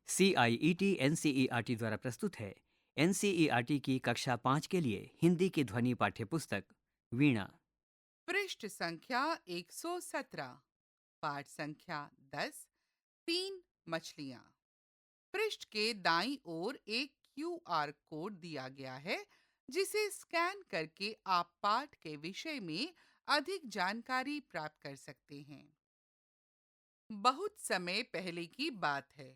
CIET NCERT द्वारा प्रस्तुत है। NCERT की कक्षा 5 के लिए हिंदी की ध्वनि पाठ्य पुस्तक वीणा। पृष्ठ संख्या 117, पाठ संख्या 10, तीन मछलियां। पृष्ठ के दाईं ओर एक क्यूआर कोड दिया गया है, जिसे स्कैन करके आप पाठ के विषय में अधिक जानकारी प्राप्त कर सकते हैं। बहुत समय पहले की बात है।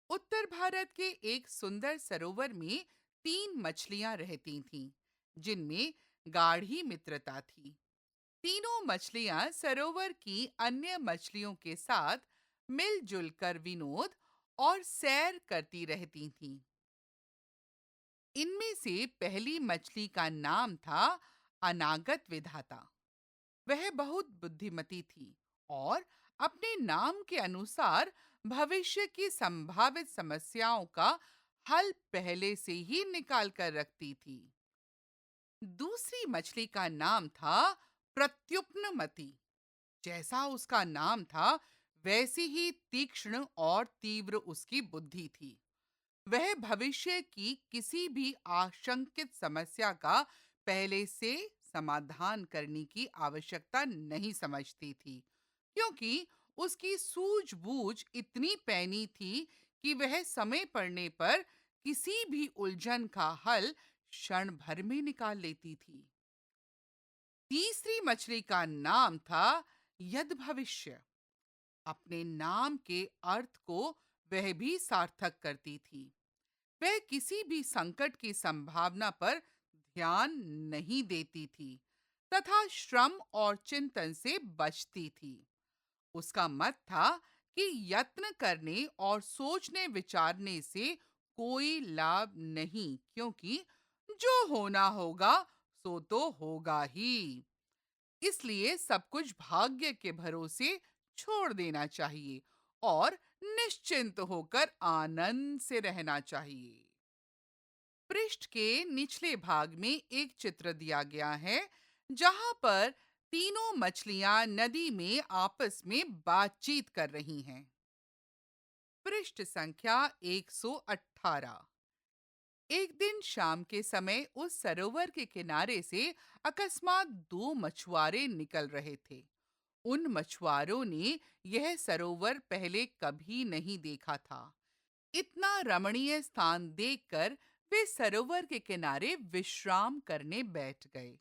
उत्तर भारत के एक सुंदर सरोवर में तीन मछलियां रहती थीं, जिनमें गाढ़ी मित्रता थी। तीनों मछलियां सरोवर की अन्य मछलियों के साथ मिलजुल कर विनोद और सैर करती रहती थीं। इनमें से पहली मछली का नाम था अनागत विधाता। वह बहुत बुद्धिमती थी और अपने नाम के अनुसार भविष्य की संभावित समस्याओं का हल पहले से ही निकाल कर रखती थी। दूसरी मछली का नाम था प्रत्युप्नमति। जैसा उसका नाम था, वैसी ही तीक्ष्ण और तीव्र उसकी बुद्धि थी। वह भविष्य की किसी भी आशंकित समस्या का पहले से समाधान करने की आवश्यकता नहीं समझती थी, क्योंकि उसकी सूझबूझ इतनी पैनी थी कि वह समय पड़ने पर किसी भी उलझन का हल क्षण भर में निकाल लेती थी। तीसरी मछली का नाम था यद भविष्य। अपने नाम के अर्थ को वह भी सार्थक करती थी। वह किसी भी संकट की संभावना पर ध्यान नहीं देती थी तथा श्रम और चिंतन से बचती थी। उसका मत था कि यत्न करने और सोचने विचारने से कोई लाभ नहीं, क्योंकि जो होना होगा सो तो होगा ही। इसलिए सब कुछ भाग्य के भरोसे छोड़ देना चाहिए और निश्चिंत होकर आनंद से रहना चाहिए। पृष्ठ के निचले भाग में एक चित्र दिया गया है, जहां पर तीनों मछलियां नदी में आपस में बातचीत कर रही हैं। पृष्ठ संख्या 118। एक दिन शाम के समय उस सरोवर के किनारे से अकस्मात दो मछुआरे निकल रहे थे। उन मछुआरों ने यह सरोवर पहले कभी नहीं देखा था। इतना रमणीय स्थान देखकर वे सरोवर के किनारे विश्राम करने बैठ गए।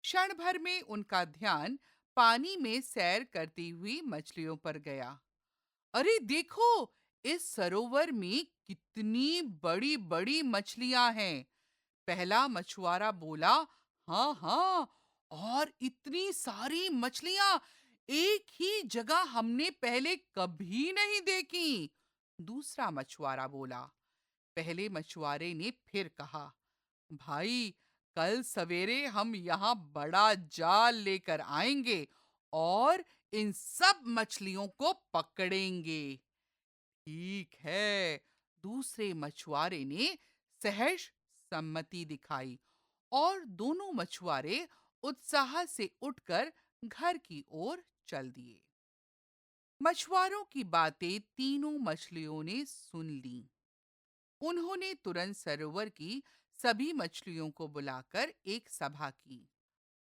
क्षण भर में उनका ध्यान पानी में सैर करती हुई मछलियों पर गया। अरे देखो, इस सरोवर में कितनी बड़ी बड़ी मछलियां हैं। पहला मछुआरा बोला, हाँ हाँ, और इतनी सारी मछलियां एक ही जगह हमने पहले कभी नहीं देखी। दूसरा मछुआरा बोला। पहले मछुआरे ने फिर कहा, भाई, कल सवेरे हम यहाँ बड़ा जाल लेकर आएंगे और इन सब मछलियों को पकड़ेंगे। ठीक है, दूसरे मछुआरे ने सहर्ष सम्मति दिखाई और दोनों मछुआरे उत्साह से उठकर घर की ओर चल दिए। मछुआरों की बातें तीनों मछलियों ने सुन लीं। उन्होंने तुरंत सरोवर की सभी मछलियों को बुलाकर एक सभा की।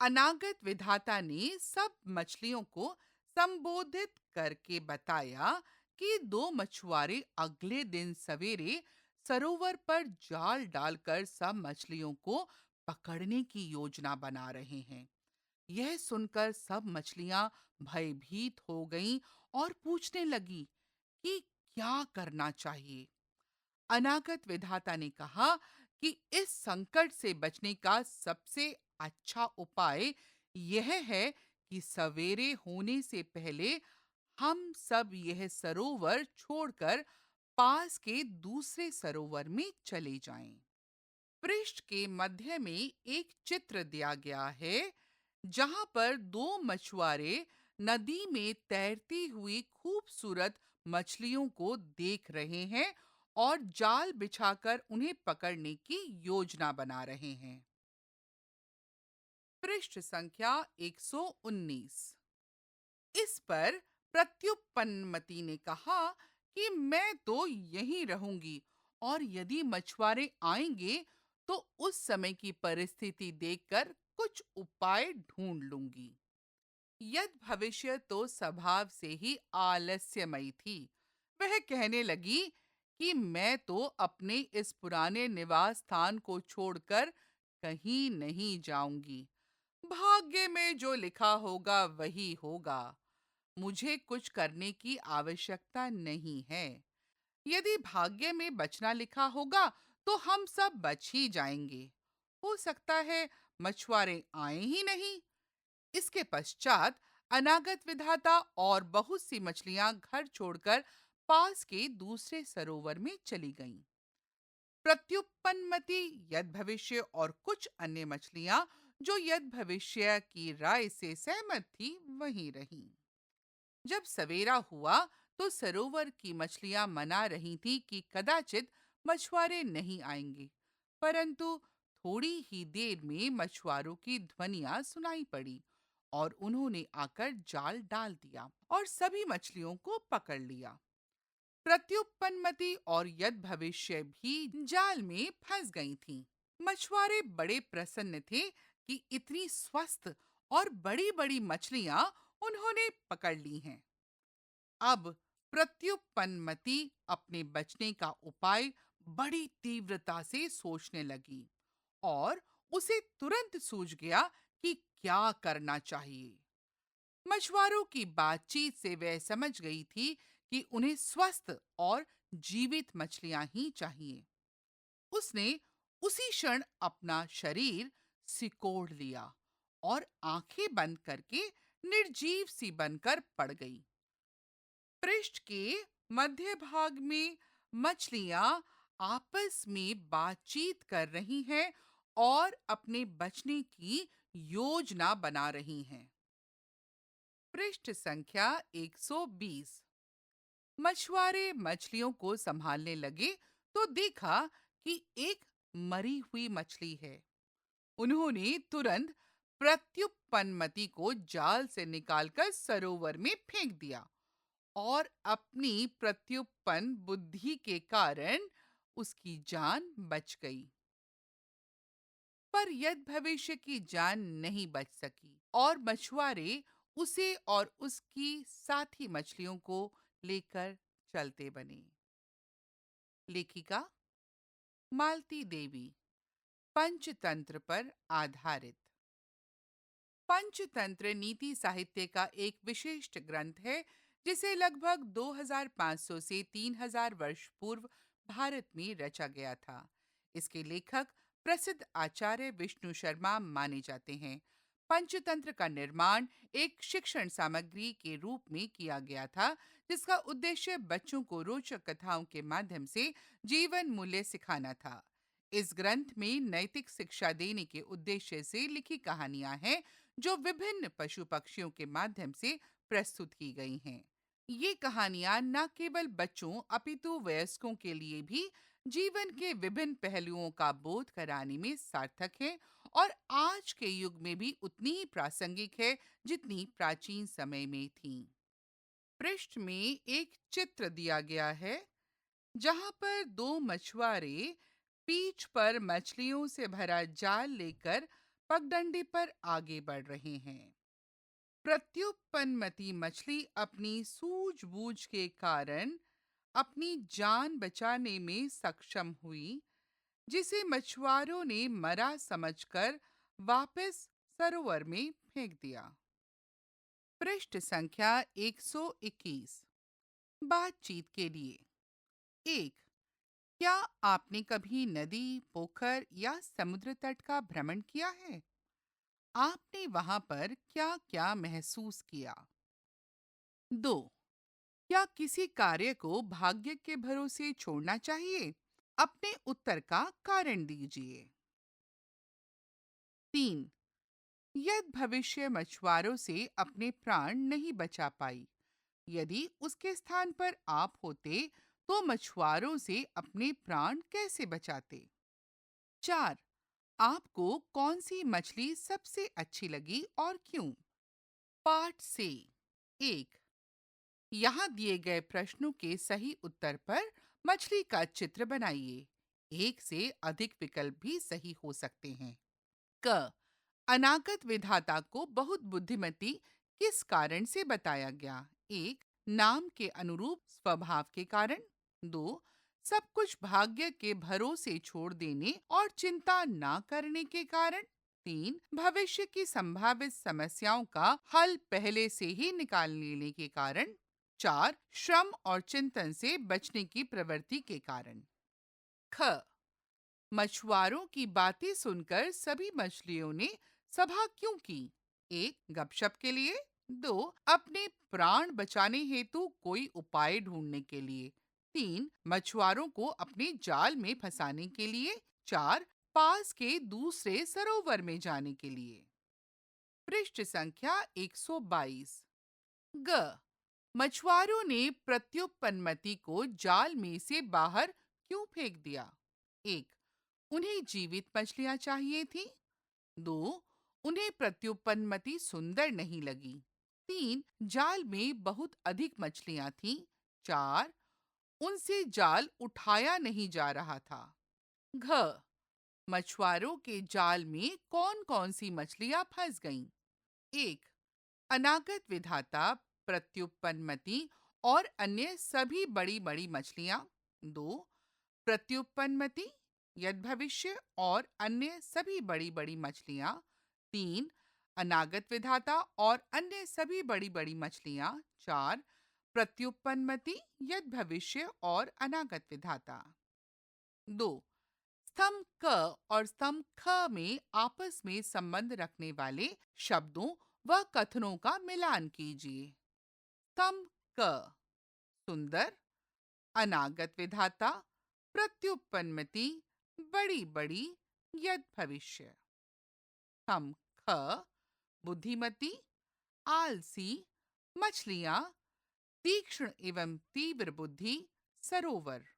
अनागत विधाता ने सब मछलियों को संबोधित करके बताया कि दो मछुआरे अगले दिन सवेरे सरोवर पर जाल डालकर सब मछलियों को पकड़ने की योजना बना रहे हैं। यह सुनकर सब मछलियां भयभीत हो गईं और पूछने लगी कि क्या करना चाहिए। अनागत विधाता ने कहा कि इस संकट से बचने का सबसे अच्छा उपाय यह है कि सवेरे होने से पहले हम सब यह सरोवर छोड़कर पास के दूसरे सरोवर में चले जाएं। पृष्ठ के मध्य में एक चित्र दिया गया है, जहां पर दो मछुआरे नदी में तैरती हुई खूबसूरत मछलियों को देख रहे हैं और जाल बिछाकर उन्हें पकड़ने की योजना बना रहे हैं। पृष्ठ संख्या 119। इस पर प्रत्युपन्नमति ने कहा कि मैं तो यहीं रहूंगी और यदि मछुआरे आएंगे तो उस समय की परिस्थिति देखकर कुछ उपाय ढूंढ लूंगी। यद भविष्य तो स्वभाव से ही आलस्यमयी थी। वह कहने लगी कि मैं तो अपने इस पुराने निवास स्थान को छोड़कर कहीं नहीं जाऊंगी। भाग्य में जो लिखा होगा वही होगा। मुझे कुछ करने की आवश्यकता नहीं है। यदि भाग्य में बचना लिखा होगा तो हम सब बच ही जाएंगे। हो सकता है मछुआरे आए ही नहीं। इसके पश्चात अनागत विधाता और बहुत सी मछलियां घर छोड़कर पास के दूसरे सरोवर में चली गईं। प्रत्युत्पन्नमति, यद भविष्य और कुछ अन्य मछलियां जो यद भविष्य की राय से सहमत थी वहीं रहीं। जब सवेरा हुआ तो सरोवर की मछलियां मना रही थीं कि कदाचित मछुआरे नहीं आएंगे, परंतु थोड़ी ही देर में मछुआरों की ध्वनियां सुनाई पड़ी और उन्होंने आकर जाल डाल दिया और सभी मछलियों को पकड़ लिया। प्रत्युत्पन्नमति और यद भविष्य भी जाल में फंस गई थीं। मछुआरे बड़े प्रसन्न थे कि इतनी स्वस्थ और बड़ी-बड़ी मछलियां उन्होंने पकड़ ली हैं। अब प्रत्युत्पन्नमति अपने बचने का उपाय बड़ी तीव्रता से सोचने लगी और उसे तुरंत सूझ गया कि क्या करना चाहिए। मछुआरों की बातचीत से वह समझ गई थी कि उन्हें स्वस्थ और जीवित मछलियां ही चाहिए। उसने उसी क्षण अपना शरीर सिकोड़ लिया और आंखें बंद करके निर्जीव सी बनकर पड़ गई। पृष्ठ के मध्य भाग में मछलियां आपस में बातचीत कर रही हैं और अपने बचने की योजना बना रही हैं। पृष्ठ संख्या 120। मछुआरे मछलियों को संभालने लगे तो देखा कि एक मरी हुई मछली है। उन्होंने तुरंत प्रत्युत्पन्नमति को जाल से निकालकर सरोवर में फेंक दिया और अपनी प्रत्युत्पन्न बुद्धि के कारण उसकी जान बच गई। पर यद भविष्य की जान नहीं बच सकी और मछुआरे उसे और उसकी साथी मछलियों को लेकर चलते बने। लेखिका मालती देवी। पंचतंत्र पर आधारित। पंचतंत्र नीति साहित्य का एक विशिष्ट ग्रंथ है जिसे लगभग 2500 से 3000 वर्ष पूर्व भारत में रचा गया था। इसके लेखक प्रसिद्ध आचार्य विष्णु शर्मा माने जाते हैं। पंचतंत्र का निर्माण एक शिक्षण सामग्री के रूप में किया गया था जिसका उद्देश्य बच्चों को रोचक कथाओं के माध्यम से जीवन मूल्य सिखाना था। इस ग्रंथ में नैतिक शिक्षा देने के उद्देश्य से लिखी कहानियां हैं जो विभिन्न पशु पक्षियों के माध्यम से प्रस्तुत की गई हैं। ये कहानियां न केवल बच्चों अपितु वयस्कों के लिए भी जीवन के विभिन्न पहलुओं का बोध कराने में सार्थक है और आज के युग में भी उतनी ही प्रासंगिक है जितनी प्राचीन समय में थी। पृष्ठ में एक चित्र दिया गया है जहां पर दो मछुआरे पीठ पर मछलियों से भरा जाल लेकर पगडंडी पर आगे बढ़ रहे हैं। प्रत्युत्पन्नमति मछली अपनी सूझबूझ के कारण अपनी जान बचाने में सक्षम हुई, जिसे मछुआरों ने मरा समझकर वापस सरोवर में फेंक दिया। पृष्ठ संख्या 121। बातचीत के लिए। 1। क्या आपने कभी नदी, पोखर या समुद्र तट का भ्रमण किया है? आपने वहां पर क्या-क्या महसूस किया? 2। क्या किसी कार्य को भाग्य के भरोसे छोड़ना चाहिए? अपने उत्तर का कारण दीजिए। 3। यदि भविष्य मछुआरों से अपने प्राण नहीं बचा पाई, यदि उसके स्थान पर आप होते तो मछुआरों से अपने प्राण कैसे बचाते? 4। आपको कौन सी मछली सबसे अच्छी लगी और क्यों? पाठ से। 1। यहाँ दिए गए प्रश्नों के सही उत्तर पर मछली का चित्र बनाइए। एक से अधिक विकल्प भी सही हो सकते हैं। क अनागत विधाता को बहुत बुद्धिमती किस कारण से बताया गया? एक, नाम के अनुरूप स्वभाव के कारण। दो, सब कुछ भाग्य के भरोसे छोड़ देने और चिंता ना करने के कारण। तीन, भविष्य की संभावित समस्याओं का हल पहले से ही निकाल लेने के कारण। चार, श्रम और चिंतन से बचने की प्रवृत्ति के कारण। ख, मछुआरों की बातें सुनकर सभी मछलियों ने सभा क्यों की? एक, गपशप के लिए। दो, अपने प्राण बचाने हेतु कोई उपाय ढूंढने के लिए। तीन, मछुआरों को अपने जाल में फंसाने के लिए। चार, पास के दूसरे सरोवर में जाने के लिए। पृष्ठ संख्या 122। ग, मछुआरों ने प्रत्युत्पन्नमति को जाल में से बाहर क्यों फेंक दिया? एक, उन्हें जीवित मछलियां चाहिए थी। दो, उन्हें प्रत्युत्पन्नमति सुंदर नहीं लगी। तीन, जाल में बहुत अधिक मछलियां थीं। चार, उनसे जाल उठाया नहीं जा रहा था। घ, मछुआरों के जाल में कौन-कौन सी मछलियां फंस गईं? एक, अनागत विधाता, प्रत्युत्पन्नमति और अन्य सभी बड़ी-बड़ी मछलियां। दो, प्रत्युत्पन्नमति, यद भविष्य और अन्य सभी बड़ी-बड़ी मछलियां। तीन, अनागत विधाता और अन्य सभी बड़ी-बड़ी मछलियां। चार, प्रत्युत्पन्नमति, यद भविष्य और अनागत विधाता। दो, स्तंभ क और स्तंभ ख में आपस में संबंध रखने वाले शब्दों व कथनों का मिलान कीजिए। स्तंभ क, सुंदर, अनागत विधाता, प्रत्युत्पन्नमति, बड़ी बड़ी, यद भविष्य। स्तंभ ख, बुद्धिमती, आलसी, मछलियां, तीक्ष्ण एवं तीव्र बुद्धि, सरोवर।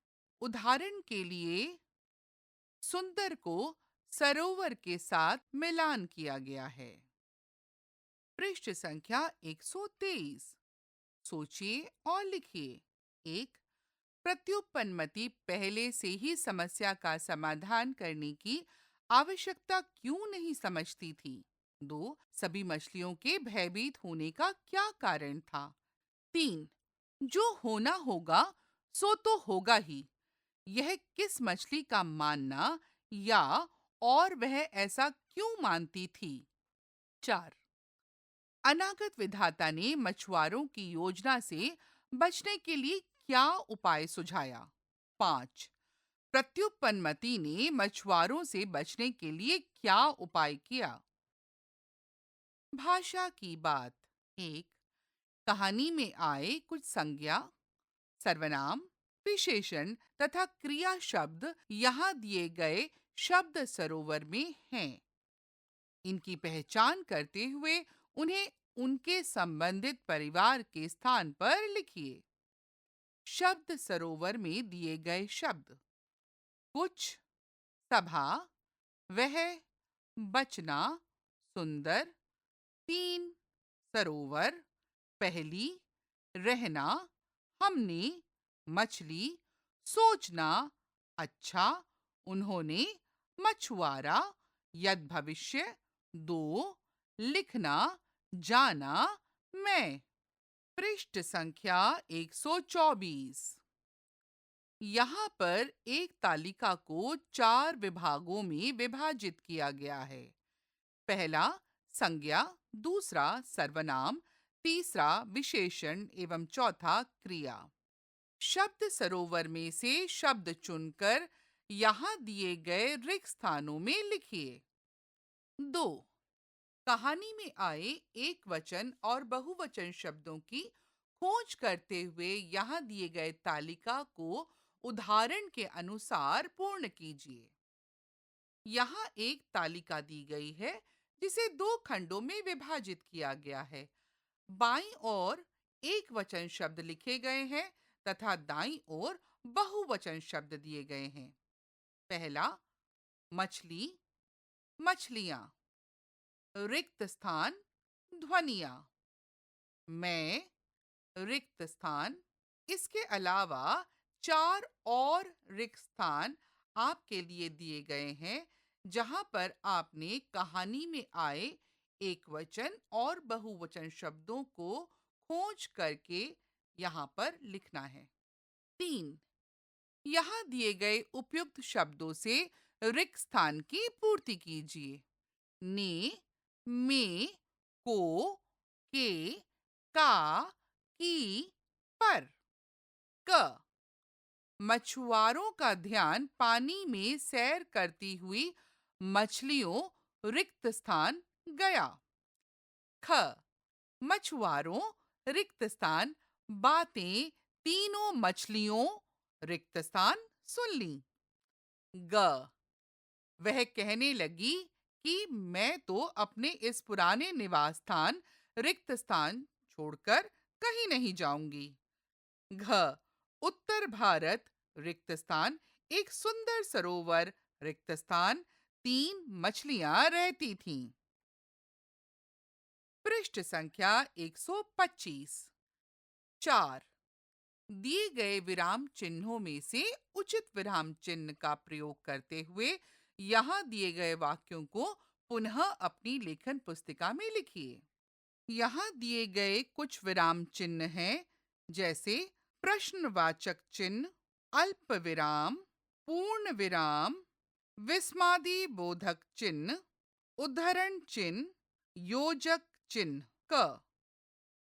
उदाहरण के लिए सुंदर को सरोवर के साथ मिलान किया गया है। पृष्ठ संख्या 123। सोचिए और लिखिए। एक, प्रत्युत्पन्नमति पहले से ही समस्या का समाधान करने की आवश्यकता क्यों नहीं समझती थी? दो, सभी मछलियों के भयभीत होने का क्या कारण था? तीन, जो होना होगा सो तो होगा ही, यह किस मछली का मानना या और वह ऐसा क्यों मानती थी? चार, अनागत विधाता ने मछुआरों की योजना से बचने के लिए क्या उपाय सुझाया? पांच, प्रत्युत्पन्नमति ने मछुआरों से बचने के लिए क्या उपाय किया? भाषा की बात। एक, कहानी में आए कुछ संज्ञा, सर्वनाम, विशेषण तथा क्रिया शब्द यहाँ दिए गए शब्द सरोवर में हैं। इनकी पहचान करते हुए उन्हें उनके संबंधित परिवार के स्थान पर लिखिए। शब्द सरोवर में दिए गए शब्द: कुछ, सभा, वह, बचना, सुंदर, तीन, सरोवर, पहली, रहना, हमने, मछली, सोचना, अच्छा, उन्होंने, मछुआरा, यद भविष्य, दो, लिखना, जाना, मैं। पृष्ठ संख्या 124। यहाँ पर एक तालिका को 4 विभागों में विभाजित किया गया है। पहला, संज्ञा, दूसरा सर्वनाम, तीसरा विशेषण एवं चौथा क्रिया। शब्द सरोवर में से शब्द चुनकर यहाँ दिए गए रिक्त स्थानों में लिखिए। दो, कहानी में आए एक वचन और बहुवचन शब्दों की खोज करते हुए यहाँ दिए गए तालिका को उदाहरण के अनुसार पूर्ण कीजिए। यहाँ एक तालिका दी गई है जिसे 2 खंडों में विभाजित किया गया है। बाईं ओर एक वचन शब्द लिखे गए हैं तथा दाईं ओर बहुवचन शब्द दिए गए हैं। पहला, मछली, मछलियां। रिक्त स्थान, ध्वनियां, मैं, रिक्त स्थान। इसके अलावा 4 और रिक्त स्थान आपके लिए दिए गए हैं, जहां पर आपने कहानी में आए एकवचन और बहुवचन शब्दों को खोज करके यहाँ पर लिखना है। 3, यहाँ दिए गए उपयुक्त शब्दों से रिक्त स्थान की पूर्ति कीजिए। ने, में, को, के, का, की, पर। क, मछुआरों का ध्यान पानी में सैर करती हुई मछलियों रिक्त स्थान गया। ख, मछुआरों रिक्त स्थान बातें तीनों मछलियों रिक्त स्थान सुन ली। ग, वह कहने लगी कि मैं तो अपने इस पुराने निवास स्थान रिक्त स्थान छोड़कर कहीं नहीं जाऊंगी। घ, उत्तर भारत रिक्त स्थान एक सुंदर सरोवर रिक्त स्थान 3 मछलियां रहती थीं। पृष्ठ संख्या 125। 4, दिए गए विराम चिन्हों में से उचित विराम चिन्ह का प्रयोग करते हुए यहाँ दिए गए वाक्यों को पुनः अपनी लेखन पुस्तिका में लिखिए। यहाँ दिए गए कुछ विराम चिन्ह हैं, जैसे प्रश्नवाचक चिन्ह, अल्प विराम, पूर्ण विराम, विस्मादी बोधक चिन्ह, उद्धरण चिन्ह, योजक चिन्ह। क,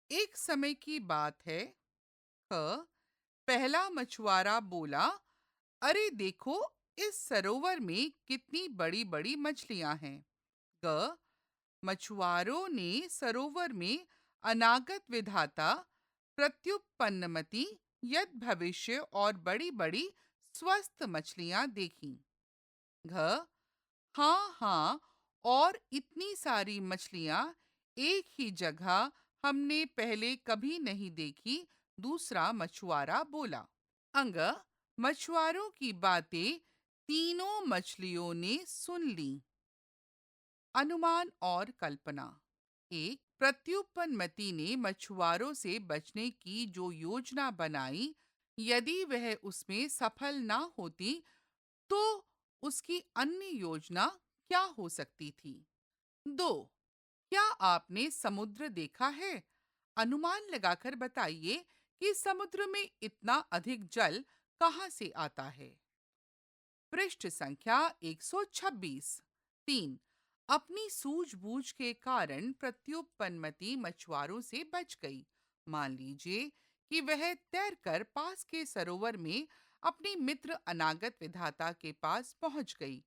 एक समय की बात है। ख, पहला मछुआरा बोला, अरे देखो, इस सरोवर में कितनी बड़ी बड़ी मछलियां हैं। ग, मछुआरों ने सरोवर में अनागत विधाता, प्रत्युत्पन्नमति, यद भविष्य और बड़ी बड़ी स्वस्थ मछलियां देखीं। घ, हाँ हाँ, और इतनी सारी मछलियां एक ही जगह हमने पहले कभी नहीं देखी, दूसरा मछुआरा बोला। अंग, मछुआरों की बातें तीनों मछलियों ने सुन ली। अनुमान और कल्पना। 1, प्रत्युत्पन्नमति ने मछुआरों से बचने की जो योजना बनाई, यदि वह उसमें सफल ना होती तो उसकी अन्य योजना क्या हो सकती थी। 2, क्या आपने समुद्र देखा है? अनुमान लगाकर बताइए कि समुद्र में इतना अधिक जल कहाँ से आता है। पृष्ठ संख्या 126। 3, अपनी सूझबूझ के कारण प्रत्युत्पन्नमति मछुआरों से बच गई। मान लीजिए कि वह तैरकर पास के सरोवर में अपनी मित्र अनागत विधाता के पास पहुंच गई।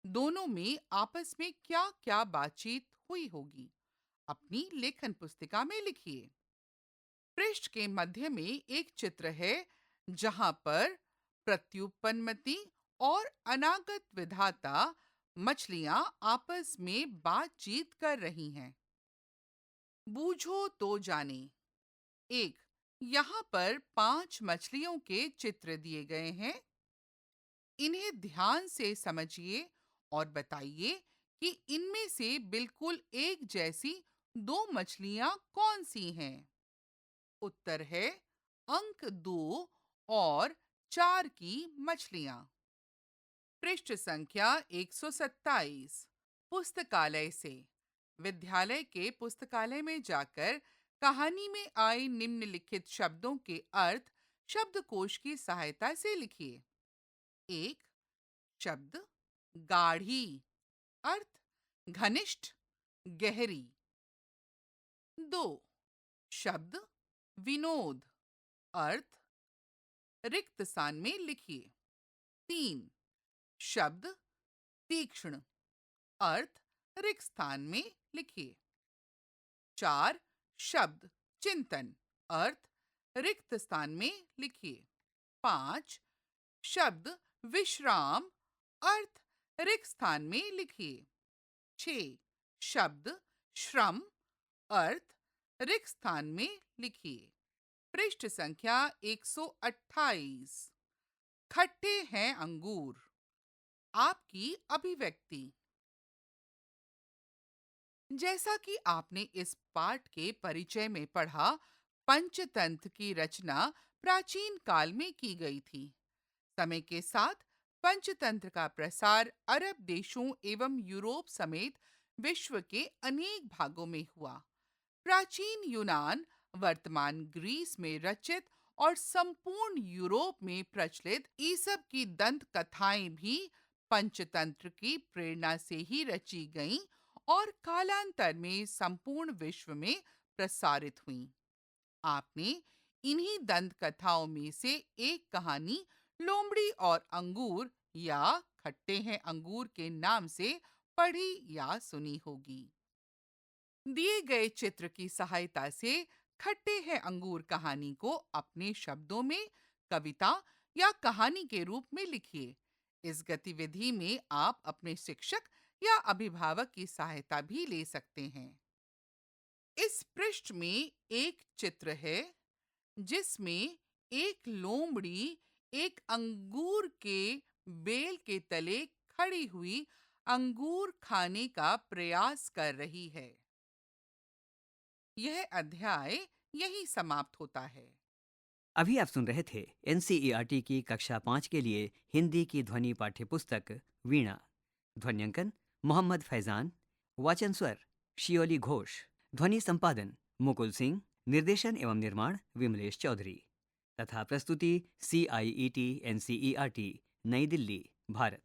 दोनों में आपस में क्या-क्या बातचीत हुई होगी, अपनी लेखन पुस्तिका में लिखिए। पृष्ठ के मध्य में एक चित्र है, जहां पर प्रत्युत्पन्नमति और अनागत विधाता मछलियां आपस में बातचीत कर रही हैं। बूझो तो जाने। 1, यहाँ पर 5 मछलियों के चित्र दिए गए हैं। इन्हें ध्यान से समझिए और बताइए कि इनमें से बिल्कुल एक जैसी 2 मछलियां कौन सी हैं। उत्तर है अंक 2 और 4 की मछलियां। पृष्ठ संख्या 127। पुस्तकालय से। विद्यालय के पुस्तकालय में जाकर कहानी में आए निम्नलिखित शब्दों के अर्थ शब्दकोश की सहायता से लिखिए। 1, शब्द गाढ़ी, अर्थ घनिष्ठ, गहरी। 2, शब्द विनोद, अर्थ रिक्त स्थान में लिखिए। 3, शब्द तीक्ष्ण, अर्थ रिक्त स्थान में लिखिए। 4, शब्द चिंतन, अर्थ रिक्त स्थान में लिखिए। 5, शब्द विश्राम, अर्थ रिक्त स्थान में लिखिए। 6, शब्द श्रम, अर्थ रिक्त स्थान में लिखिए। पृष्ठ संख्या 128। खट्टे हैं अंगूर। आपकी अभिव्यक्ति। जैसा कि आपने इस पाठ के परिचय में पढ़ा, पंचतंत्र की रचना प्राचीन काल में की गई थी। समय के साथ पंचतंत्र का प्रसार अरब देशों एवं यूरोप समेत विश्व के अनेक भागों में हुआ। प्राचीन यूनान, वर्तमान ग्रीस में रचित और संपूर्ण यूरोप में प्रचलित ईसप की दंत कथाएं भी पंचतंत्र की प्रेरणा से ही रची गईं और कालांतर में संपूर्ण विश्व में प्रसारित हुईं। आपने इन्हीं दंत कथाओं में से एक कहानी लोमड़ी और अंगूर या खट्टे हैं अंगूर के नाम से पढ़ी या सुनी होगी। दिए गए चित्र की सहायता से खट्टे हैं अंगूर कहानी को अपने शब्दों में कविता या कहानी के रूप में लिखिए। इस गतिविधि में आप अपने शिक्षक या अभिभावक की सहायता भी ले सकते हैं। इस पृष्ठ में एक चित्र है जिसमें एक लोमड़ी एक अंगूर के बेल के तले खड़ी हुई अंगूर खाने का प्रयास कर रही है। यह अध्याय यहीं समाप्त होता है। अभी आप सुन रहे थे एनसीईआरटी की कक्षा 5 के लिए हिंदी की ध्वनि पाठ्य पुस्तक वीणा। ध्वन्यांकन मोहम्मद फैजान। वाचन स्वर शियोली घोष। ध्वनि संपादन मुकुल सिंह। निर्देशन एवं निर्माण विमलेश चौधरी। तथा प्रस्तुति CIET NCERT नई दिल्ली, भारत।